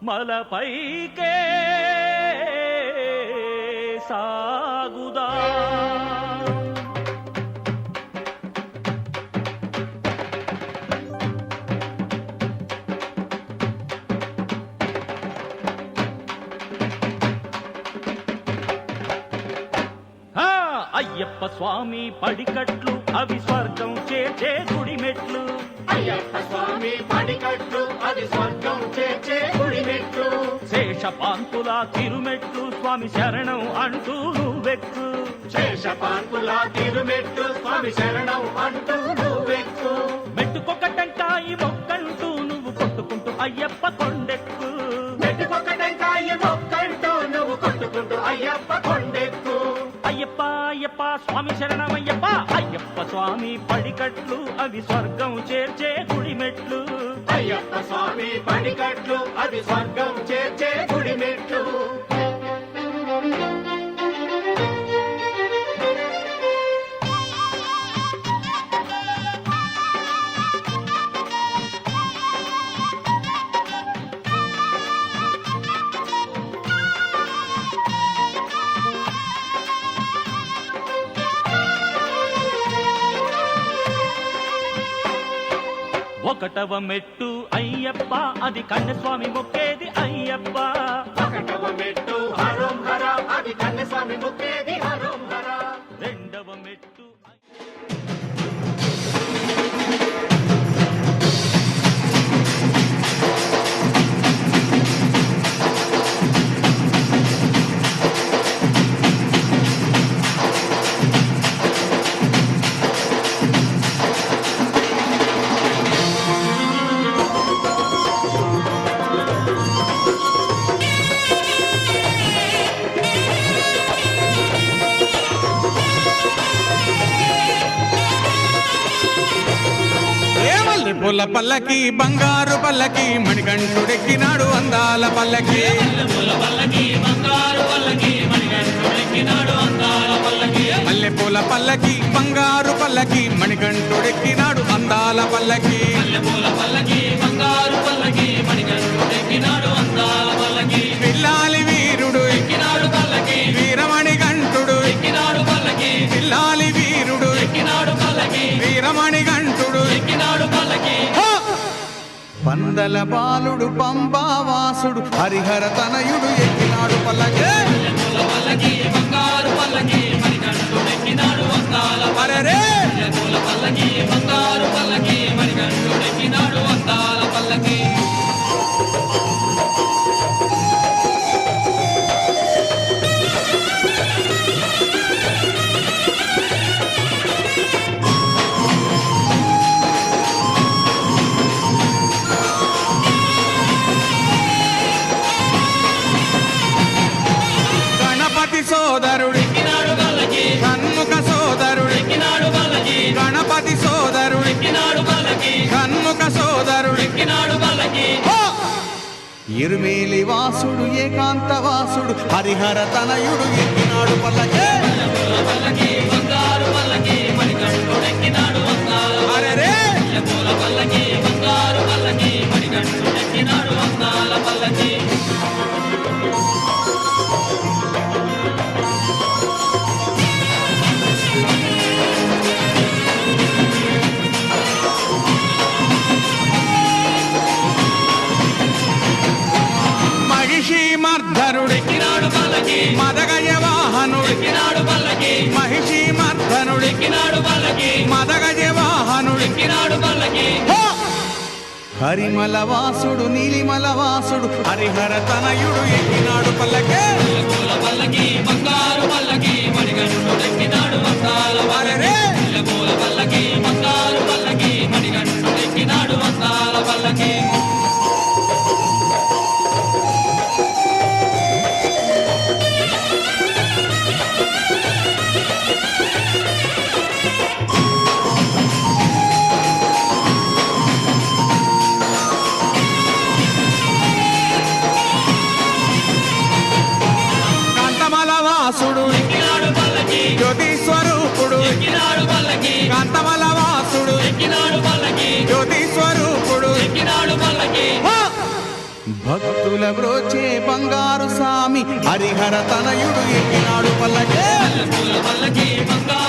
మలపైకే సాగుదా అయ్యప్ప స్వామి పడికట్లు అవి స్వర్గం చేర్చే గుడి మెట్లు. అయ్యప్ప స్వామి పడికట్లు అది స్వర్గం చేర్చే గుడి మెట్లు. శేషపాంతుల తిరుమెట్లు స్వామి శరణం అంటూ నువ్వెక్కు. శేషపాంతుల తిరుమెట్లు స్వామి శరణం అంటూ నువ్వెక్కు. మెట్టుకొక టెంకాయి మొక్కంటూ నువ్వు కొట్టుకుంటూ అయ్యప్ప కొండెక్కు. మెట్టుకొక టెంకాయి మొక్కంటూ నువ్వు కొట్టుకుంటూ అయ్యప్ప కొండెక్కు. అయ్యప్ప అయ్యప్ప స్వామి శరణమయ్యప్ప. అయ్యప్ప స్వామి పడికట్లు అవి స్వర్గం చేర్చే గుడి మెట్లు. అయ్యప్ప స్వామి పడికట్లు అది స్వర్గం చేర్చే గుడి మెట్లు. ఒకటవ మెట్టు అయ్యప్ప అది కన్యస్వామి మొక్కేది అయ్యప్ప. ఒకటవ మెట్టు హరోం హర అది కన్యస్వామి మొక్కేది హరోం హర. రెండవ మెట్టు పుల్ల పల్లకి బంగారు పల్లకి మణికంఠుడెక్కినాడు అందాల పల్లకి. మల్లె పూల పల్లకి బంగారు పల్లకి మణికంఠుడెక్కినాడు అందాల పల్లకి. పిల్లాలి వీరుడు ఎక్కినాడు పల్లకి. వీరమణికంఠుడు ఎక్కినాడు పల్లకి. పిల్లాలి వీరుడు ఎక్కినాడు పల్లకి. వీరమణికంఠుడు ఎక్కినాడు పల్లకి. పందల బాలుడు పంబావాసుడు హరిహర తనయుడు ఎక్కినాడు పల్లకి. అరెరే సోదరుడు షణ్ముఖ సోదరుడు గణపతి సోదరుడు షణ్ముఖ సోదరుడు ఇరుమేలి వాసుడు ఏకాంత వాసుడు హరిహర తనయుడు ఎక్కినాడు పల్లకి. అరెరే మర్ధనుడెక్కినాడు పల్లకి. మదగజ వాహనుడెక్కినాడు పల్లకి. మహిషి మర్ధనుడెక్కినాడు పల్లకి. మదగజ వాహనుడెక్కినాడు పల్లకి. హరిమల వాసుడు నీలిమల వాసుడు హరిహర తనయుడు ఎక్కినాడు పల్లకి. బంగారు పల్లకి మణికంఠుడెక్కినాడు అందాల పల్లకి. బంగారు పల్లకి మణికంఠుడెక్కినాడు అందాల పల్లకి. జ్యోతి స్వరూపుడు కాంతమల వాసుడు జ్యోతి స్వరూపుడు భక్తుల బ్రోచే బంగారు స్వామి హరిహర తనయుడు ఎక్కినాడు పల్లకే పల్లకి బంగారు